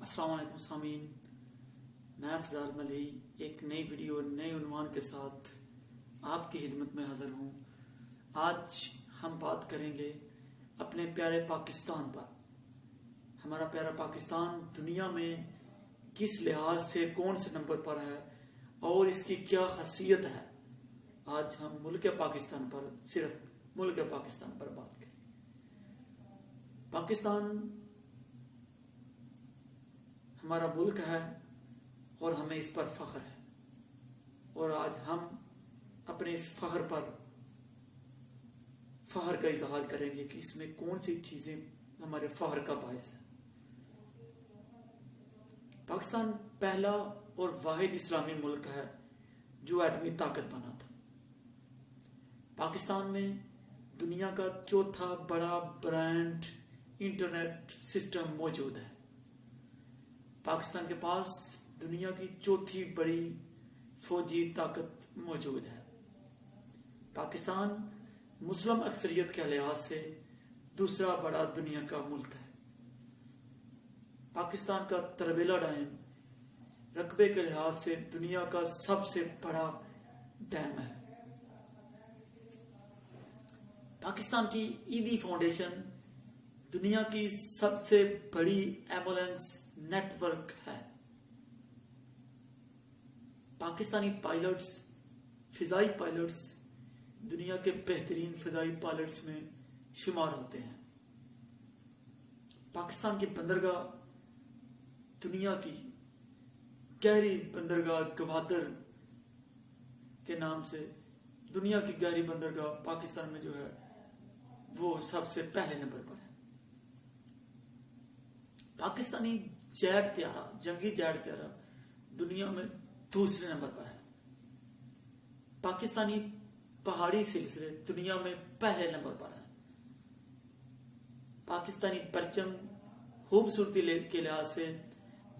السلام علیکم سامعین، میں افضال ملہی ایک نئی ویڈیو اور نئے عنوان کے ساتھ آپ کی خدمت میں حاضر ہوں۔ آج ہم بات کریں گے اپنے پیارے پاکستان پر۔ ہمارا پیارا پاکستان دنیا میں کس لحاظ سے کون سے نمبر پر ہے اور اس کی کیا خاصیت ہے۔ آج ہم ملک پاکستان پر، صرف ملک پاکستان پر بات کریں۔ پاکستان ہمارا ملک ہے اور ہمیں اس پر فخر ہے، اور آج ہم اپنے اس فخر پر فخر کا اظہار کریں گے کہ اس میں کون سی چیزیں ہمارے فخر کا باعث ہے۔ پاکستان پہلا اور واحد اسلامی ملک ہے جو ایٹمی طاقت بنا تھا۔ پاکستان میں دنیا کا چوتھا بڑا برانڈ انٹرنیٹ سسٹم موجود ہے۔ پاکستان کے پاس دنیا کی چوتھی بڑی فوجی طاقت موجود ہے۔ پاکستان مسلم اکثریت کے لحاظ سے دوسرا بڑا دنیا کا ملک ہے۔ پاکستان کا تربیلا ڈیم رقبے کے لحاظ سے دنیا کا سب سے بڑا ڈیم ہے۔ پاکستان کی ایدی فاؤنڈیشن دنیا کی سب سے بڑی ایمبولینس نیٹ ورک ہے۔ پاکستانی پائلٹس، فضائی پائلٹس دنیا کے بہترین فضائی پائلٹس میں شمار ہوتے ہیں۔ پاکستان کی بندرگاہ دنیا کی گہری بندرگاہ گوادر کے نام سے، دنیا کی گہری بندرگاہ پاکستان میں جو ہے وہ سب سے پہلے نمبر پر ہے۔ پاکستانی جیٹ طیارہ، جنگی جیٹ طیارہ دنیا میں دوسرے نمبر پر ہے۔ پاکستانی پہاڑی سلسلے دنیا میں پہلے نمبر پر ہے۔ پاکستانی پرچم خوبصورتی کے لحاظ سے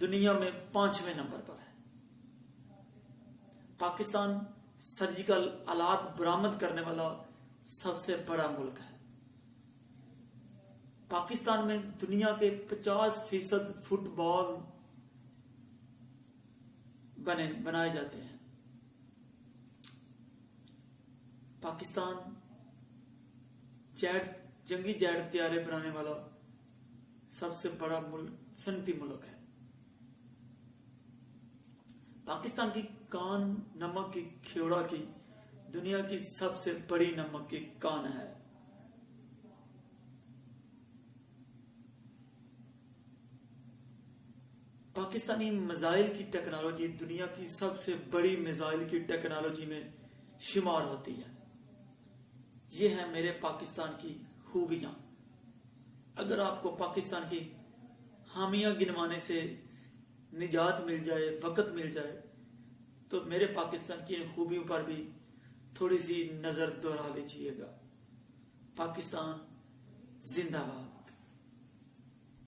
دنیا میں 5ویں نمبر پر ہے۔ پاکستان سرجیکل آلات برآمد کرنے والا سب سے بڑا ملک ہے۔ پاکستان میں دنیا کے 50% فٹ بال بنائے جاتے ہیں۔ پاکستان جنگی جیٹ طیارے بنانے والا سب سے بڑا صنعتی ملک ہے۔ پاکستان کی کان نمک کی کھیوڑا کی دنیا کی سب سے بڑی نمک کی کان ہے۔ پاکستانی میزائل کی ٹیکنالوجی دنیا کی سب سے بڑی میزائل کی ٹیکنالوجی میں شمار ہوتی ہے۔ یہ ہے میرے پاکستان کی خوبیاں۔ اگر آپ کو پاکستان کی خامیاں گنوانے سے نجات مل جائے، وقت مل جائے، تو میرے پاکستان کی خوبیوں پر بھی تھوڑی سی نظر دوہرا لیجیے گا۔ پاکستان زندہ باد۔